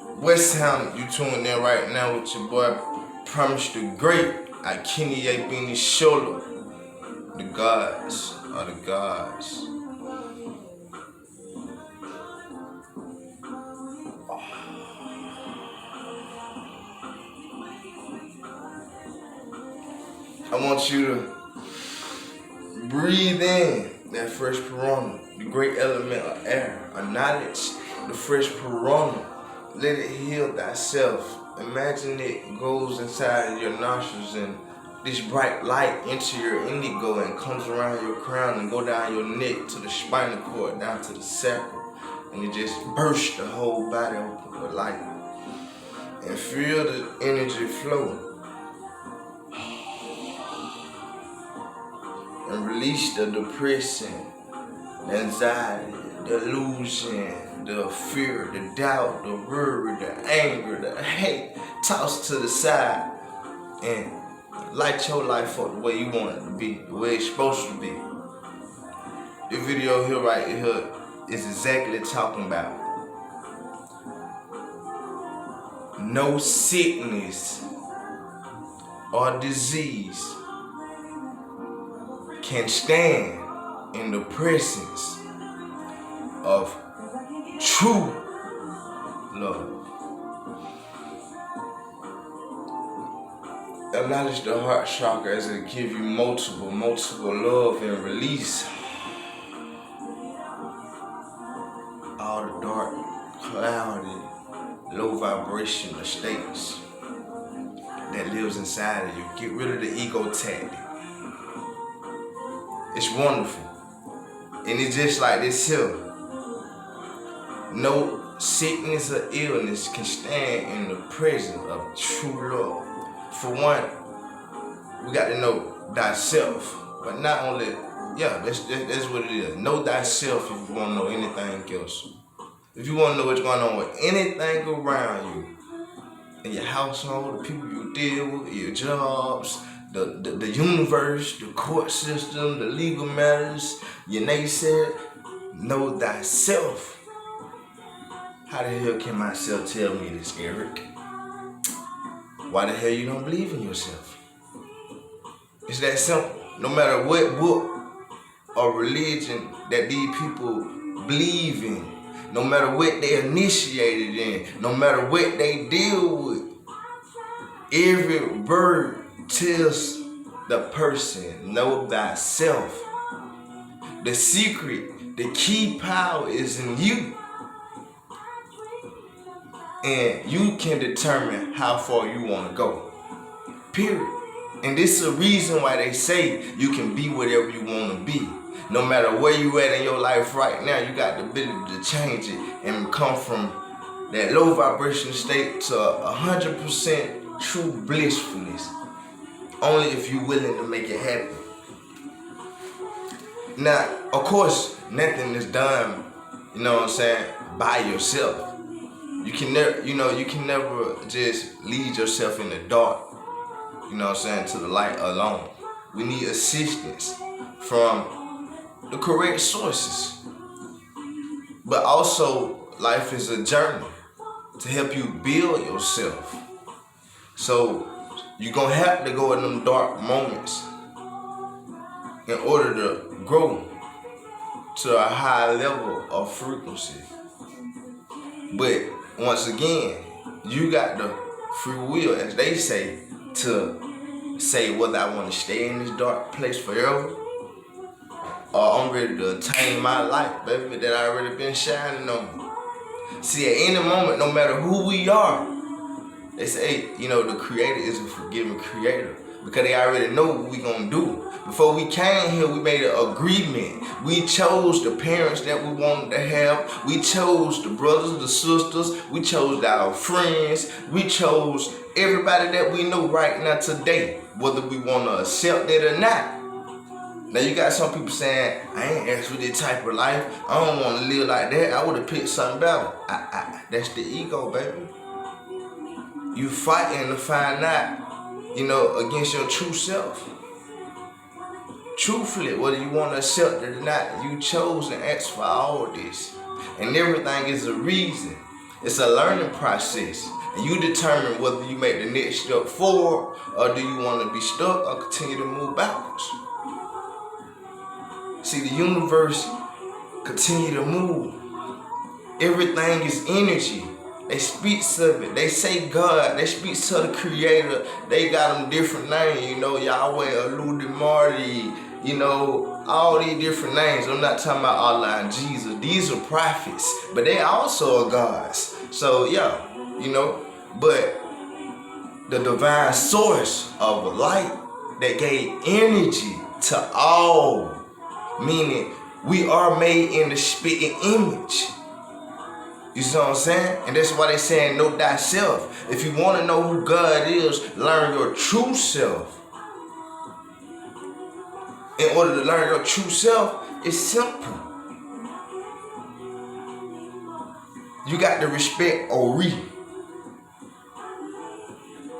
West Ham, you tuned in right now with your boy Promise the Great. I Kenny Beanie Shoulder. The gods are the gods. I want you to breathe in that fresh piranha, the great element of air, acknowledge the fresh piranha. Let it heal thyself. Imagine it goes inside your nostrils and this bright light into your indigo and comes around your crown and go down your neck to the spinal cord, down to the sacral, and it just bursts the whole body open with light. And feel the energy flow. And release the depression, the anxiety, the illusion, the fear, the doubt, the worry, the anger, the hate. Toss to the side and light your life up the way you want it to be, the way it's supposed to be. This video here right here is exactly talking about no sickness or disease can stand in the presence of true love. Acknowledge the heart chakra as it gives you multiple love and release all the dark, cloudy, low vibrational states that lives inside of you. Get rid of the ego tactic. It's wonderful. And it's just like this here. No sickness or illness can stand in the presence of true love. For one, we got to know thyself. But not only, that's what it is. Know thyself if you want to know anything else. If you want to know what's going on with anything around you, in your household, the people you deal with, your jobs, the universe, the court system, the legal matters, your naysayer, know thyself. How the hell can myself tell me this, Eric? Why the hell you don't believe in yourself? It's that simple. No matter what book or religion that these people believe in, no matter what they initiated in, no matter what they deal with, every word tells the person, know thyself. The secret, the key power is in you. And you can determine how far you want to go. Period. And this is a reason why they say you can be whatever you want to be. No matter where you at in your life right now, you got the ability to change it and come from that low vibration state to 100% true blissfulness. Only if you're willing to make it happen. Now, of course, nothing is done, by yourself. You can never just lead yourself in the dark, to the light alone. We need assistance from the correct sources. But also, life is a journey to help you build yourself. So, you're going to have to go in them dark moments in order to grow to a high level of frequency. But once again, you got the free will, as they say, to say whether I want to stay in this dark place forever or I'm ready to attain my light, baby, that I already been shining on. See, at any moment, no matter who we are, they say, the creator is a forgiving creator because they already know what we gonna do. Before we came here, we made an agreement. We chose the parents that we wanted to have. We chose the brothers, the sisters. We chose our friends. We chose everybody that we know right now today, whether we want to accept it or not. Now you got some people saying, I ain't asked for this type of life. I don't want to live like that. I would have picked something better. That's the ego, baby. You fighting to find out, against your true self. Truthfully, whether you want to accept it or not, you chose and asked for all this. And everything is a reason. It's a learning process. And you determine whether you make the next step forward or do you want to be stuck or continue to move backwards. See, the universe continue to move. Everything is energy. They speak of it. They say God. They speak to the Creator. They got them different names. You know, Yahweh, Aludi, Marty. You know, all these different names. I'm not talking about Allah and Jesus. These are prophets, but they also are gods. So yeah, you know, but the divine source of light that gave energy to all, meaning we are made in the spitting image. You see what I'm saying? And that's why they saying know thyself. If you want to know who God is, learn your true self. In order to learn your true self, it's simple. You got to respect Ori,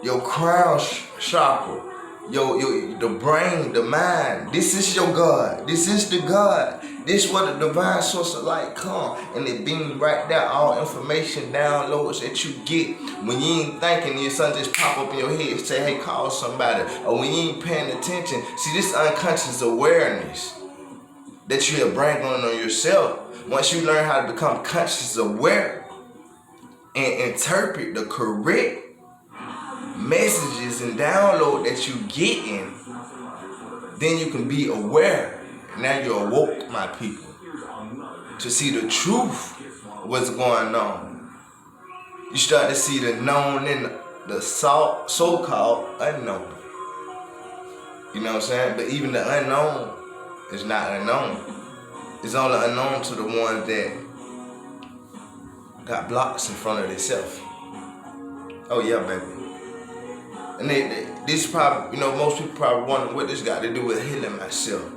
your crown chakra, the brain, the mind. This is your God. This is the God. This is where the divine source of light come, and it beam right there. All information downloads that you get when you ain't thinking, your son just pop up in your head and say, hey, call somebody. Or when you ain't paying attention. See, this unconscious awareness that you are bringing on yourself. Once you learn how to become conscious aware and interpret the correct messages and download that you getting, then you can be aware. Now you're awoke, my people, to see the truth of what's going on. You start to see the known and the so-called unknown. You know what I'm saying? But even the unknown is not unknown. It's only unknown to the ones that got blocks in front of themselves. Oh yeah, baby. And this probably, you know, most people probably wonder what this got to do with healing myself.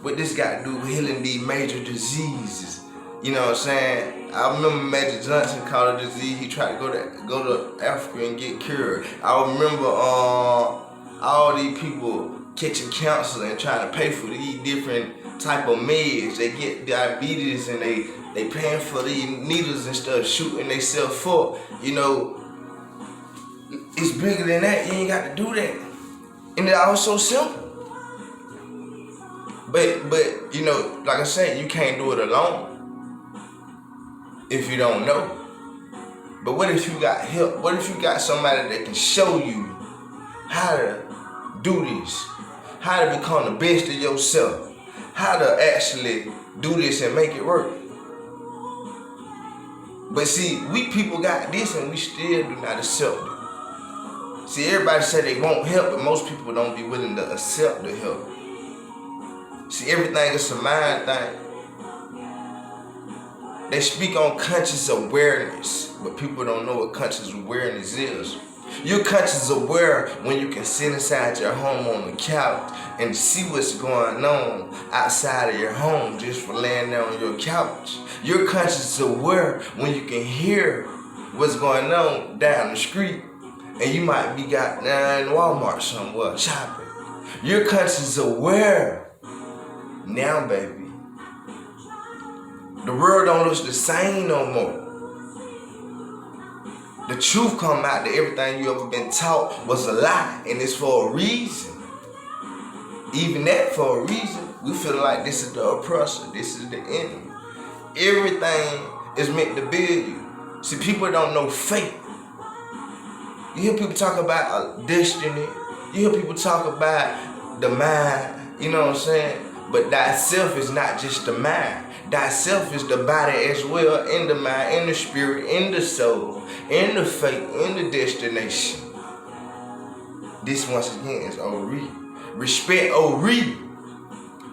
What this got to do with healing these major diseases. You know what I'm saying? I remember Magic Johnson caught a disease. He tried to go to Africa and get cured. I remember all these people catching cancer and trying to pay for these different type of meds. They get diabetes and they paying for these needles and stuff, shooting themselves up. You know, it's bigger than that. You ain't got to do that. And it's all so simple. But you know, like I said, you can't do it alone if you don't know. But what if you got help? What if you got somebody that can show you how to do this? How to become the best of yourself? How to actually do this and make it work? But see, we people got this and we still do not accept it. See, everybody say they want help, but most people don't be willing to accept the help. See, everything is a mind thing. They speak on conscious awareness, but people don't know what conscious awareness is. You're conscious aware when you can sit inside your home on the couch and see what's going on outside of your home just for laying there on your couch. You're conscious aware when you can hear what's going on down the street and you might be got down in Walmart somewhere shopping. You're conscious aware. Now, baby, the world don't look the same no more. The truth come out that everything you ever been taught was a lie, and it's for a reason. Even that for a reason. We feel like this is the oppressor, this is the enemy. Everything is meant to build you. See, people don't know fate. You hear people talk about destiny. You hear people talk about the mind. You know what I'm saying? But thyself is not just the mind. Thyself is the body as well, in the mind, in the spirit, in the soul, in the fate, in the destination. This once again is Ori. Respect Ori.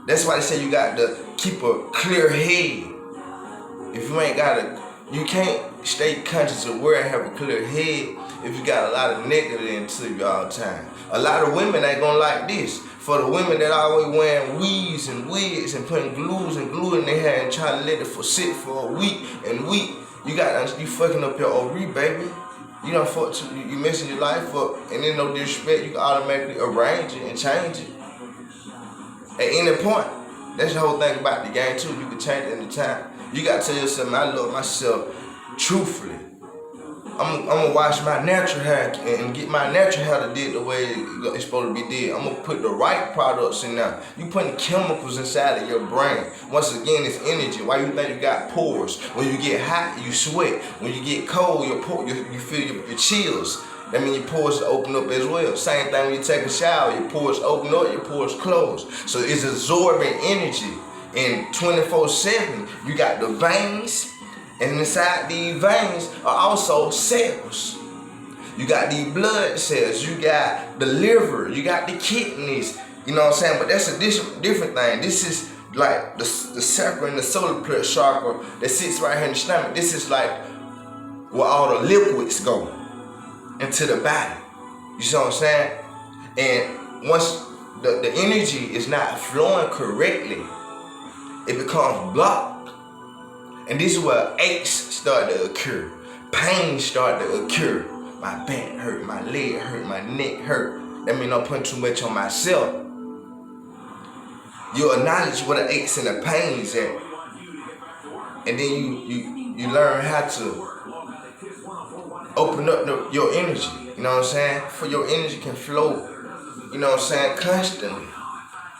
That's why they say you got to keep a clear head. If you ain't you can't stay conscious aware and have a clear head if you got a lot of negative into you all the time. A lot of women ain't gonna like this. For the women that always wearing weaves and wigs and putting glue in their hair and trying to let it sit for a week, you fucking up your Ori, baby. You don't you messing your life up, and then no disrespect, you can automatically arrange it and change it at any point. That's the whole thing about the game too. You can change it any time. You gotta tell yourself, I love myself truthfully. I'm gonna wash my natural hair and get my natural hair to did the way it's supposed to be did. I'm gonna put the right products in there. You putting chemicals inside of your brain. Once again, it's energy. Why you think you got pores? When you get hot, you sweat. When you get cold, you feel your chills. That means your pores open up as well. Same thing when you take a shower, your pores open up, your pores close. So it's absorbing energy. And 24/7, you got the veins. And inside these veins are also cells. You got these blood cells, you got the liver, you got the kidneys, you know what I'm saying? But that's a different thing. This is like the sacral and the solar plexus chakra that sits right here in the stomach. This is like where all the liquids go into the body. You see what I'm saying? And once the energy is not flowing correctly, it becomes blocked. And this is where aches start to occur. Pain start to occur. My back hurt, my leg hurt, my neck hurt. That means I'm putting too much on myself. You acknowledge what the aches and the pains at. And then you learn how to open up your energy. You know what I'm saying? For your energy can flow, you know what I'm saying, constantly.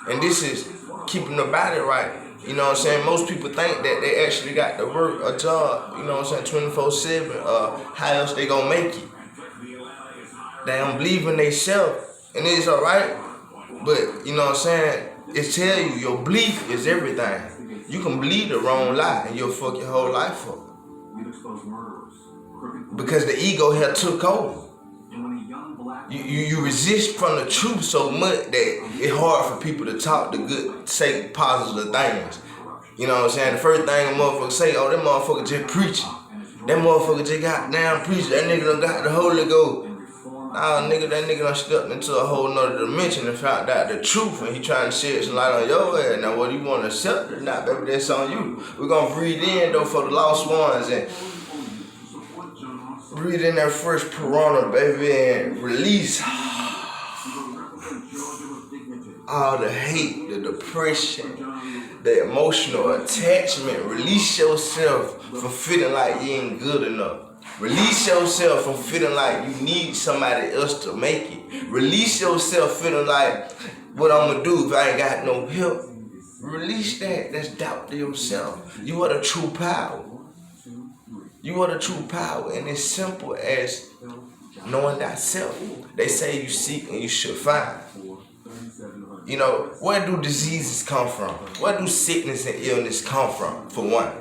And this is keeping the body right. You know what I'm saying? Most people think that they actually got to work a job, you know what I'm saying, 24/7. How else they gonna make it? They don't believe in themselves, and it's alright. But you know what I'm saying? It tell you your belief is everything. You can believe the wrong lie and you'll fuck your whole life up. Because the ego here took over. You resist from the truth so much that it's hard for people to talk the good, say positive things. You know what I'm saying? The first thing a motherfucker say, oh, that motherfucker just preaching. That motherfucker just got down preaching. That nigga done got the Holy Ghost. Nah, nigga, that nigga done stepped into a whole nother dimension and found out the truth, and he trying to shed some light on your head. Now, whether you want to accept it or not, baby, that's on you. We're gonna breathe in though for the lost ones and breathe in that fresh piranha, baby, and release all the hate, the depression, the emotional attachment. Release yourself from feeling like you ain't good enough. Release yourself from feeling like you need somebody else to make it. Release yourself feeling like, what I'm gonna do if I ain't got no help? Release that. That's doubt to yourself. You are the true power. You are the true power, and it's simple as knowing thyself. They say you seek and you should find. You know, where do diseases come from? Where do sickness and illness come from, for one?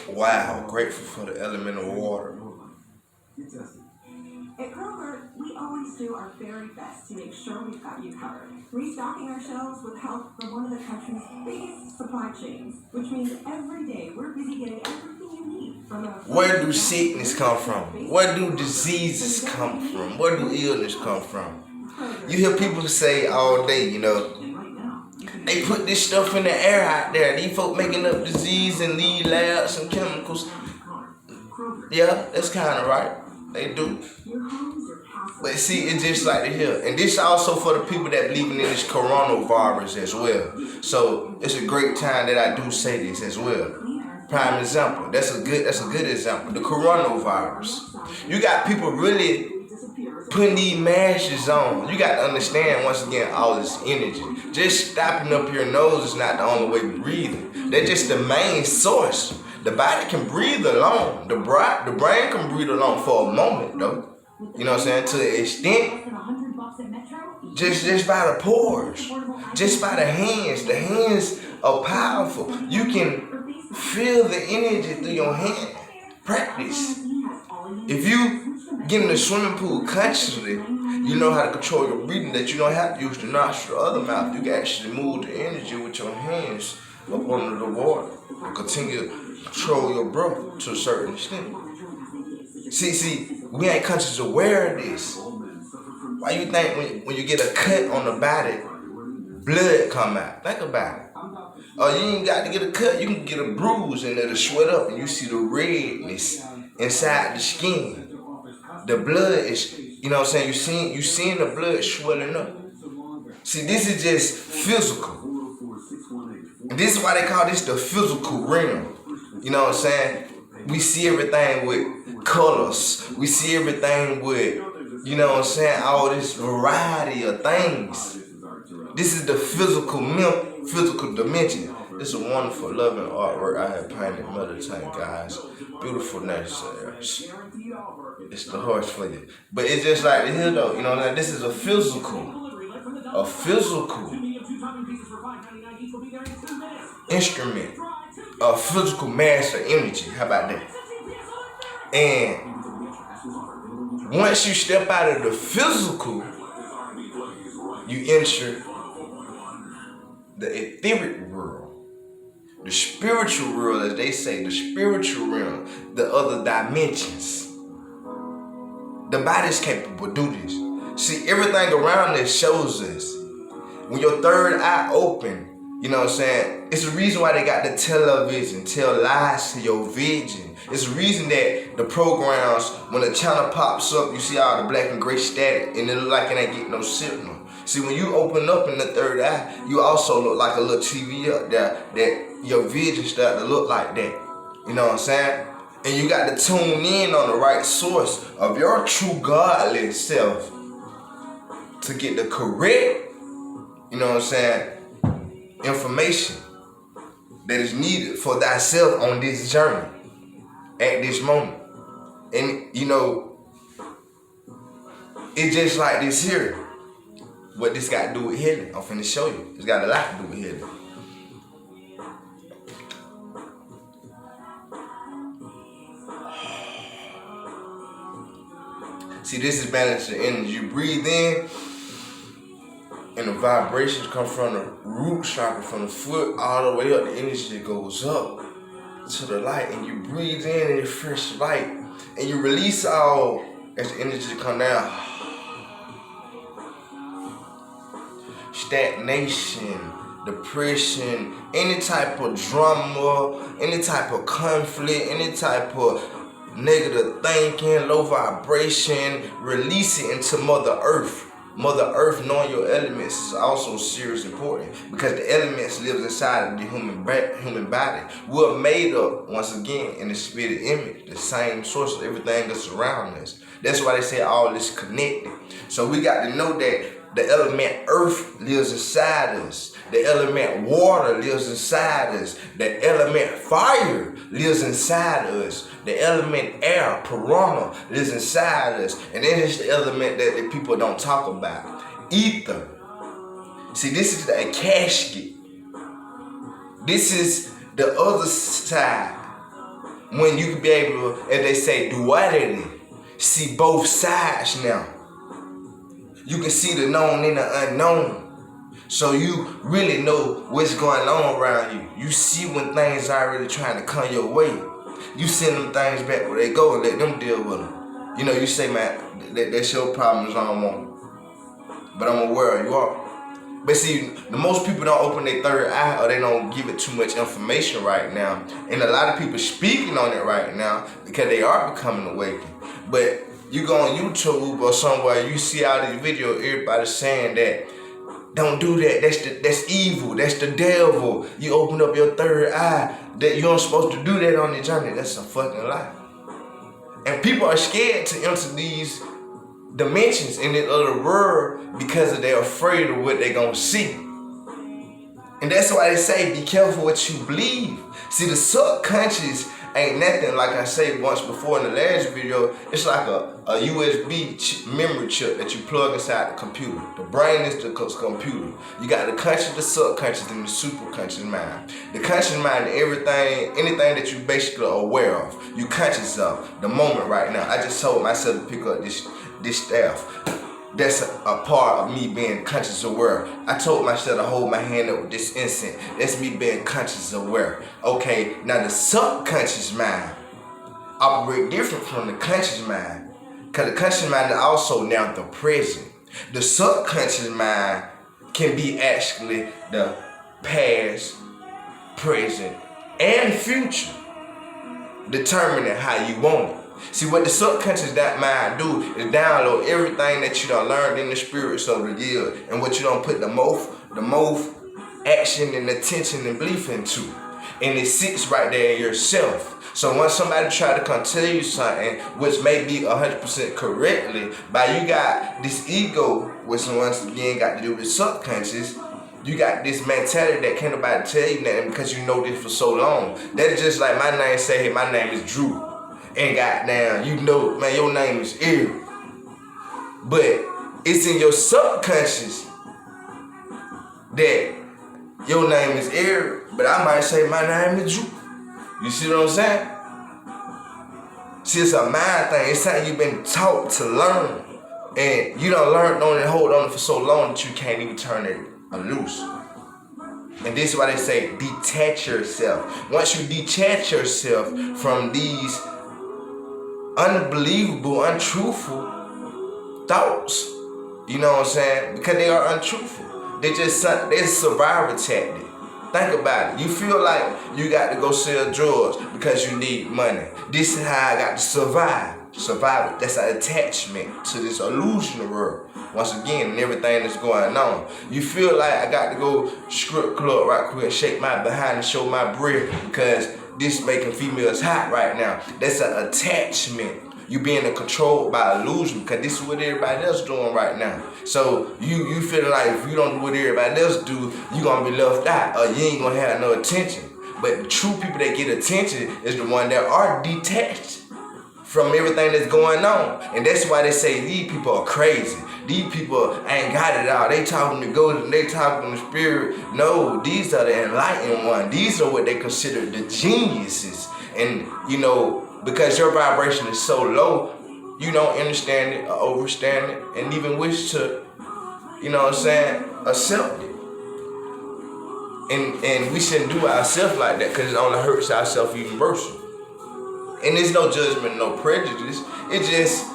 Wow, grateful for the element of water. At Kroger, we always do our very best to make sure we've got you covered. Restocking our shelves with help from one of the country's biggest supply chains, which means every day we're busy getting everything you need from a... Where do sickness come from? Where do diseases come from? Where do illness come from? You hear people say all day, you know, they put this stuff in the air out there. These folk making up disease in these labs and chemicals. Yeah, that's kind of right. They do. But see, it's just like here. And this also for the people that believe in this coronavirus as well. So it's a great time that I do say this as well. Prime example. That's a good example. The coronavirus. You got people really putting these masks on. You got to understand, once again, all this energy. Just stopping up your nose is not the only way of breathing. They're just the main source. The body can breathe alone. The brain can breathe alone for a moment, though. You know what I'm saying? To the extent, just by the pores, just by the hands. The hands are powerful. You can feel the energy through your hand. Practice. If you get in the swimming pool consciously, you know how to control your breathing, that you don't have to use the nostril or the mouth. You can actually move the energy with your hands up under the water and continue to control your breath to a certain extent. See, we ain't conscious aware of this. Why you think when you get a cut on the body, blood come out? Think about it. Oh, you ain't got to get a cut. You can get a bruise and it'll sweat up and you see the redness inside the skin. The blood is, you know what I'm saying? You seeing the blood swelling up. See, this is just physical. And this is why they call this the physical realm. You know what I'm saying? We see everything with colors. We see everything with, you know what I'm saying, all this variety of things. This is the physical dimension. This is a wonderful, loving artwork I have painted another time, guys. Beautiful nature. It's the horse for you. But it's just like here though, you know, like this is a physical instrument, a physical mass of energy. How about that? And once you step out of the physical, you enter the etheric world, the spiritual world, as they say, the spiritual realm, the other dimensions. The body's capable of doing this. See, everything around us shows us. When your third eye open, you know what I'm saying? It's the reason why they got the television, tell lies to your vision. It's the reason that the programs, when the channel pops up, you see all the black and gray static, and it look like it ain't getting no signal. See, when you open up in the third eye, you also look like a little TV up there that your vision start to look like that. You know what I'm saying? And you got to tune in on the right source of your true godly self to get the correct, you know what I'm saying, information that is needed for thyself on this journey at this moment. And you know, it's just like this here. What this got to do with healing, I'm finna show you. It's got a lot to do with healing. See, this is balancing energy. You breathe in, and the vibrations come from the root chakra, from the foot all the way up. The energy goes up to the light, and you breathe in and it's fresh light, and you release all as the energy come down. Stagnation, depression, any type of drama, any type of conflict, any type of negative thinking, low vibration, release it into Mother Earth. Mother Earth, knowing your elements is also seriously important because the elements lives inside of the human body. We're made up, once again, in the spirit image, the same source of everything that's around us. That's why they say all is connected. So we got to know that the element earth lives inside us. The element water lives inside us. The element fire lives inside us. The element air, piranha, lives inside us. And then there's the element that the people don't talk about. Ether. See, this is a casket. This is the other side. When you can be able to, as they say, duality, see both sides now. You can see the known and the unknown. So you really know what's going on around you. You see when things are really trying to come your way. You send them things back where they go and let them deal with them. You know, you say, man, that's your problems, I don't want. But I'm aware you are. But see, the most people don't open their third eye or they don't give it too much information right now. And a lot of people speaking on it right now because they are becoming awakened. But you go on YouTube or somewhere, you see all these videos, everybody saying that, don't do that, that's evil, that's the devil. You open up your third eye, that you aren't supposed to do that on the journey. That's a fucking lie. And people are scared to enter these dimensions in this other world because they're afraid of what they're gonna see. And that's why they say, be careful what you believe. See, the subconscious ain't nothing, like I said once before in the last video, it's like a USB memory chip that you plug inside the computer. The brain is the computer. You got the conscious, the subconscious, and the superconscious mind. The conscious mind, anything that you basically are aware of, you conscious of the moment right now. I just told myself to pick up this staff. That's a part of me being conscious aware. I told myself to hold my hand up with this incense. That's me being conscious aware. Okay, now the subconscious mind operate different from the conscious mind. Because the conscious mind is also now the present. The subconscious mind can be actually the past, present, and future, determining how you want it. See, what the subconscious that mind do is download everything that you done learned in the spirits of the year, and what you don't put the most action and attention and belief into. And it sits right there in yourself. So when somebody try to come tell you something, which may be 100% correctly, but you got this ego, which once again got to do with subconscious, you got this mentality that can't nobody tell you nothing because you know this for so long. That's just like my name say, hey, my name is Drew. And goddamn, you know, man, your name is Erie. But it's in your subconscious that your name is Erie, but I might say my name is Drew. You see what I'm saying? See, it's a mind thing. It's something you've been taught to learn. And you done learned on it and hold on it for so long that you can't even turn it loose. And this is why they say detach yourself. Once you detach yourself from these unbelievable, untruthful thoughts, you know what I'm saying? Because they are untruthful. They're a survival tactic. Think about it. You feel like you got to go sell drugs because you need money. This is how I got to survive. Survival. That's an attachment to this illusional world. Once again, and everything that's going on. You feel like I got to go strip club right quick, shake my behind and show my breath because this making females hot right now. That's an attachment. You being controlled by illusion because this is what everybody else doing right now. So you feeling like if you don't do what everybody else do, you gonna be left out or you ain't gonna have no attention. But the true people that get attention is the one that are detached from everything that's going on. And that's why they say these people are crazy. These people ain't got it all. They talking to ghosts and they talking to spirit. No, these are the enlightened ones. These are what they consider the geniuses. And you know, because your vibration is so low, you don't understand it or overstand it and even wish to, you know what I'm saying, accept it. And we shouldn't do ourselves like that because it only hurts ourselves even worse. And there's no judgment, no prejudice. It just,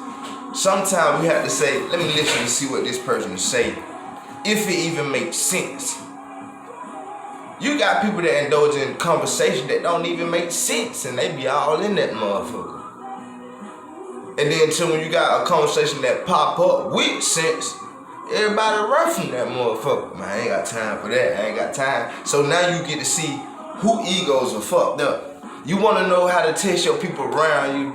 sometimes we have to say, let me listen to see what this person is saying. If it even makes sense. You got people that indulge in conversation that don't even make sense and they be all in that motherfucker. And then until when you got a conversation that pop up with sense, everybody run from that motherfucker. Man, I ain't got time for that. I ain't got time. So now you get to see who egos are fucked up. You want to know how to test your people around you.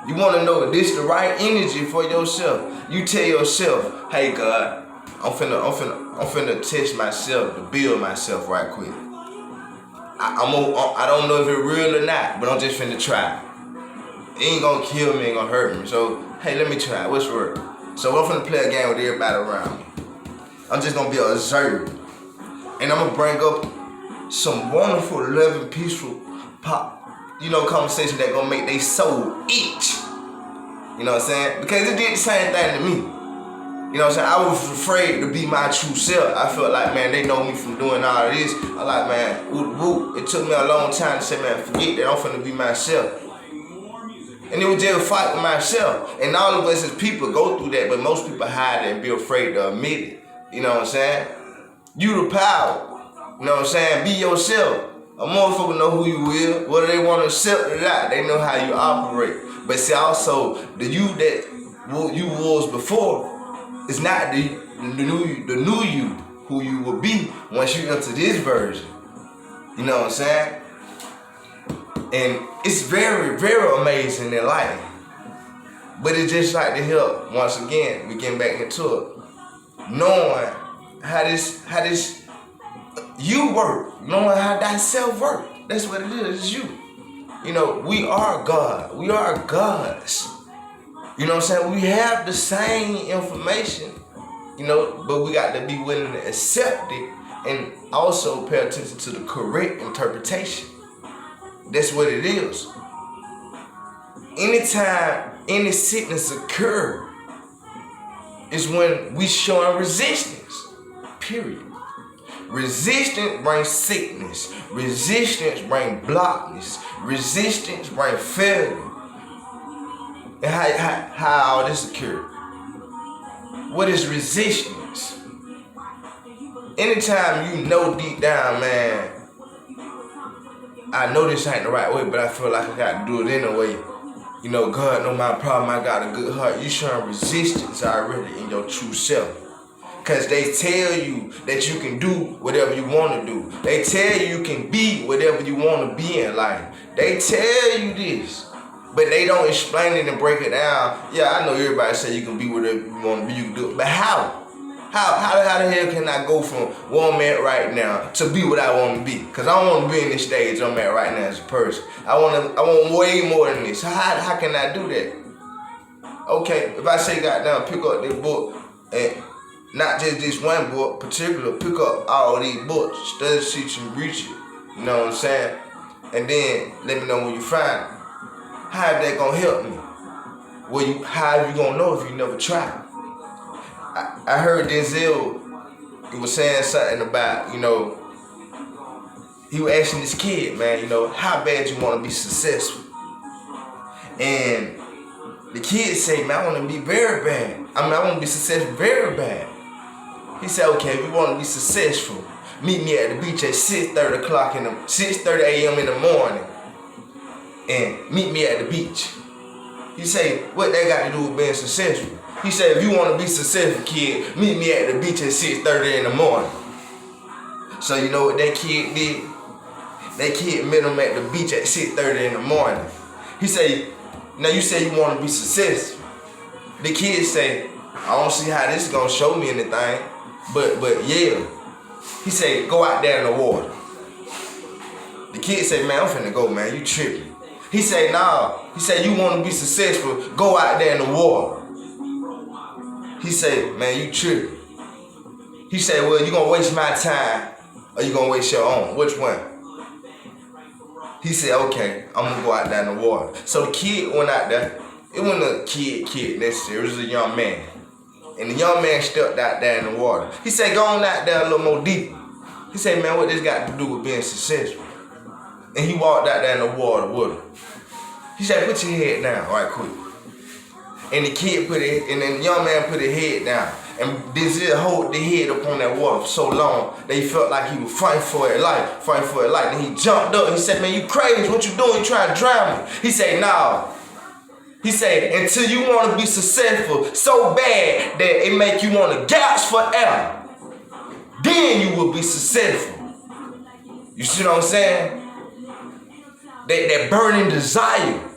You want to know if this the right energy for yourself. You tell yourself, hey God, I'm finna test myself to build myself right quick. I don't know if it's real or not, but I'm just finna try. It ain't gonna kill me, ain't gonna hurt me. So, hey, let me try. What's the word? So I'm finna play a game with everybody around me. I'm just gonna be an observer. And I'm gonna bring up some wonderful, loving, peaceful conversation that gonna make their soul itch. You know what I'm saying? Because it did the same thing to me. You know what I'm saying? I was afraid to be my true self. I felt like, man, they know me from doing all of this. I like, man, it took me a long time to say, man, forget that, I'm finna be myself. And it was just a fight with myself. And all of us as people go through that, but most people hide it and be afraid to admit it. You know what I'm saying? You the power. You know what I'm saying? Be yourself. A motherfucker know who you is. Whether they want to accept it or not, they know how you operate. But see, also, the you that you was before, it's not the new you who you will be once you enter this version. You know what I'm saying? And it's very, very amazing in life. But it's just like to help, once again, we getting back into it. Knowing how this you work, knowing how thyself work. That's what it is, it's you. You know, we are God. We are gods. You know what I'm saying? We have the same information, you know, but we got to be willing to accept it and also pay attention to the correct interpretation. That's what it is. Anytime any sickness occur is when we showing resistance, period. Resistance brings sickness. Resistance brings blockness. Resistance brings failure. And how all this occurred? What is resistance? Anytime you know deep down, man, I know this ain't the right way, but I feel like I got to do it anyway. You know, God know my problem, I got a good heart. You showing resistance already in your true self. Because they tell you that you can do whatever you want to do. They tell you can be whatever you want to be in life. They tell you this. But they don't explain it and break it down. Yeah, I know everybody say you can be whatever you want to be, you can do it. But how? How the hell can I go from where I'm at right now to be what I want to be? Because I don't want to be in this stage I'm at right now as a person. I want way more than this. How can I do that? Okay, if I say goddamn pick up this book, and not just this one book particular, pick up all these books, study, teach, and reach it. You know what I'm saying? And then let me know when you find it. How is that gonna help me? Well, how are you gonna know if you never try? I heard Denzel, he was saying something about, he was asking this kid, man, how bad you want to be successful? And the kid said, man, I want to be very bad. I want to be successful very bad. He said, okay, if you want to be successful, meet me at the beach at 6:30 a.m. in the morning, and meet me at the beach. He said, what that got to do with being successful? He said, if you want to be successful, kid, meet me at the beach at 6:30 in the morning. So you know what that kid did? That kid met him at the beach at 6:30 in the morning. He said, now you say you want to be successful. The kid said, I don't see how this is going to show me anything, but yeah. He said, go out there in the water. The kid said, man, I'm finna go, man, you tripping. He said, nah. He said, you want to be successful, go out there in the water. He said, man, you tripping. He said, well, you gonna waste my time or you gonna waste your own? Which one? He said, okay, I'm gonna go out there in the water. So the kid went out there. It wasn't a kid necessarily, it was a young man. And the young man stepped out there in the water. He said, go on out there a little more deeper. He said, man, what this got to do with being successful? And he walked out there in the water with him. He said, put your head down right quick. And the young man put his head down. And Denzel hold the head up on that water for so long that he felt like he was fighting for his life. And he jumped up and he said, man, you crazy, what you doing? You trying to drown me? He said, no. He said, until you want to be successful so bad that it make you want to gasp for air, then you will be successful. You see what I'm saying? That burning desire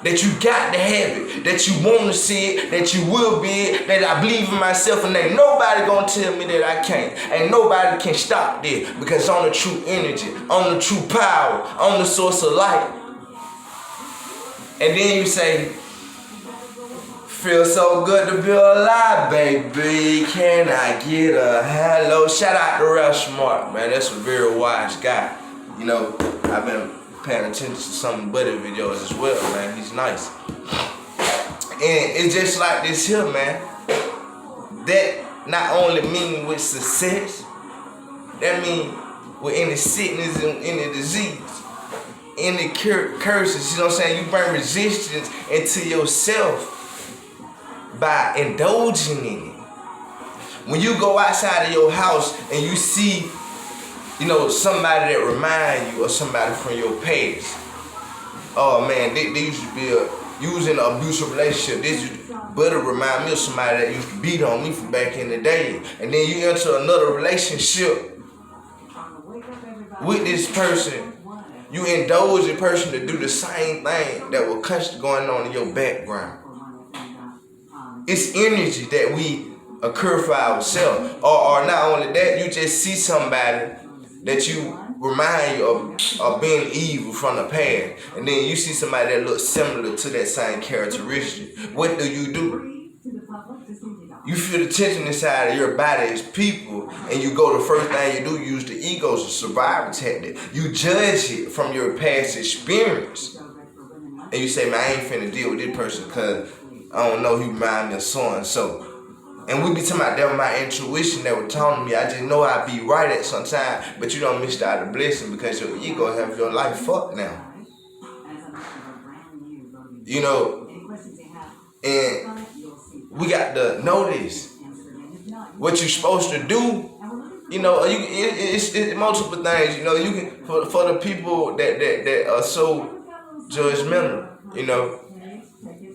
that you got to have it, that you want to see it, that you will be it, that I believe in myself, and ain't nobody gonna tell me that I can't. Ain't nobody can stop this, because on the true energy, on the true power, on the source of light. And then you say, feel so good to be alive, baby. Can I get a hello? Shout out to Ralph Smart, man. That's a very wise guy. I've been paying attention to some buddy videos as well, man. He's nice. And it's just like this here, man. That not only mean with success, that mean with any sickness and any disease, any curses, you know what I'm saying? You bring resistance into yourself by indulging in it. When you go outside of your house and you see somebody that remind you of somebody from your past. Oh man, they used to be using an abusive relationship. But it remind me of somebody that used to beat on me from back in the day. And then you enter another relationship with this person. You indulge a person to do the same thing that was constantly going on in your background. It's energy that we occur for ourselves. Or not only that, you just see somebody that you remind you of being evil from the past, and then you see somebody that looks similar to that same characteristic. What do? You feel the tension inside of your body as people, and you go, the first thing you do, use the ego as a survival tactic. You judge it from your past experience, and you say, man, I ain't finna deal with this person because I don't know, he remind me of so and so. And we be talking about that was my intuition that was telling me. I just know I be right at some time, but you don't miss out the blessing because your ego have your life fucked now. And we got to know this. What you're supposed to do, it's multiple things. You can for the people that are so judgmental,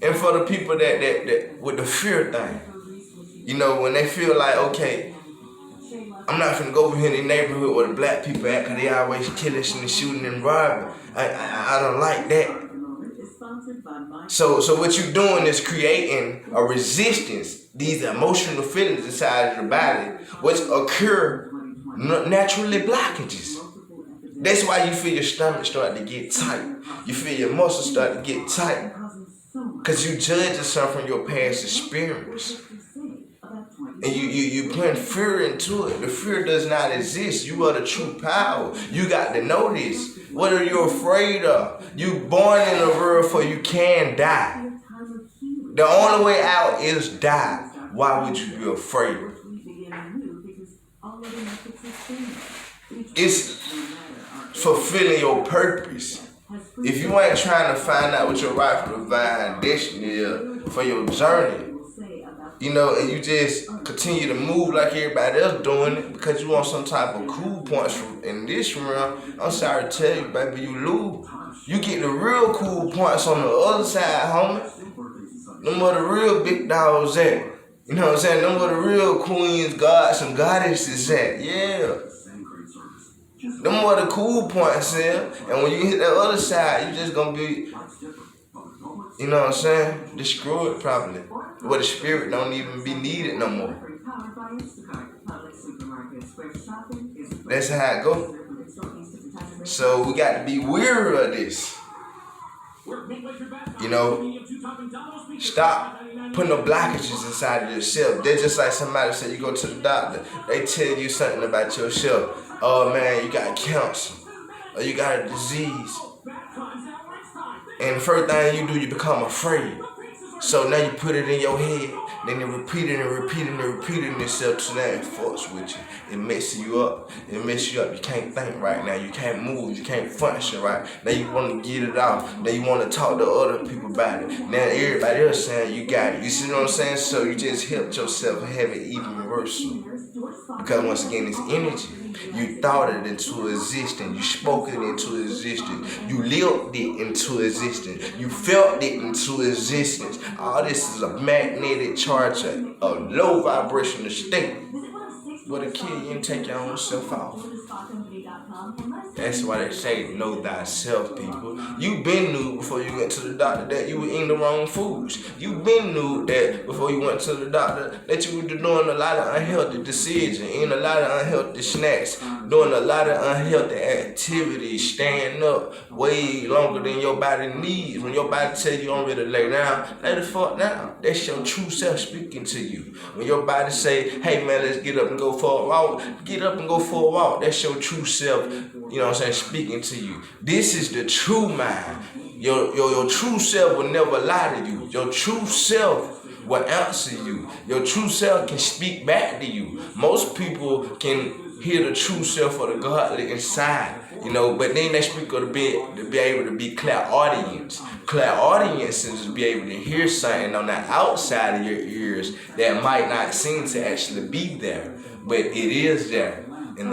and for the people that with the fear thing. You know, when they feel like, okay, I'm not finna go over here in the neighborhood where the black people at, cause they always killing and shooting and robbing. I don't like that. So what you're doing is creating a resistance, these emotional feelings inside of the body, which occur naturally blockages. That's why you feel your stomach start to get tight. You feel your muscles start to get tight. Because you judge yourself from your past experience. And you put fear into it. The fear does not exist. You are the true power. You got to know this. What are you afraid of? You born in the world for you can die. The only way out is die. Why would you be afraid? It's fulfilling your purpose. If you ain't trying to find out what your rightful divine destiny is for your journey, you know, and you just continue to move like everybody else doing it because you want some type of cool points in this round, I'm sorry to tell you, baby, you lose. You get the real cool points on the other side, homie. Them where the real big dogs at. You know what I'm saying? Them where the real queens, gods, and goddesses at. Yeah. Them where the cool points is. And when you hit that other side, you just gonna be, you know what I'm saying, destroyed probably. Where the spirit don't even be needed no more. That's how it go. So we got to be weary of this. You know, stop putting no blockages inside of yourself. They're just like somebody said, you go to the doctor, they tell you something about yourself. Oh man, you got cancer, or you got a disease. And the first thing you do, you become afraid. So now you put it in your head, then you repeat it and repeating yourself to that it fucks with you. It messes you up. It messes you up. You can't think right now. You can't move. You can't function right. Now you want to get it off. Now you want to talk to other people about it. Now everybody else saying you got it. You see what I'm saying? So you just helped yourself have it even worse. Because once again, it's energy. You thought it into existence. You spoke it into existence. You lived it into existence. You felt it into existence. All this is a magnetic charge, a low vibrational state. But a kid, you can take your own self off. That's why they say know thyself, people. You been knew before you went to the doctor that you were eating the wrong foods. You been knew that before you went to the doctor that you were doing a lot of unhealthy decisions, eating a lot of unhealthy snacks, doing a lot of unhealthy activities, staying up way longer than your body needs. When your body tells you I'm ready to lay down, lay the fuck down. That's your true self speaking to you. When your body say, hey man, let's get up and go for a walk, get up and go for a walk. That's your true self, you know what I'm saying, speaking to you. This is the true mind. Your true self will never lie to you. Your true self will answer you. Your true self can speak back to you. Most people can hear the true self of the godly inside, you know, but then they speak of to be able to be clairaudience. Clairaudience is to be able to hear something on the outside of your ears that might not seem to actually be there, but it is there.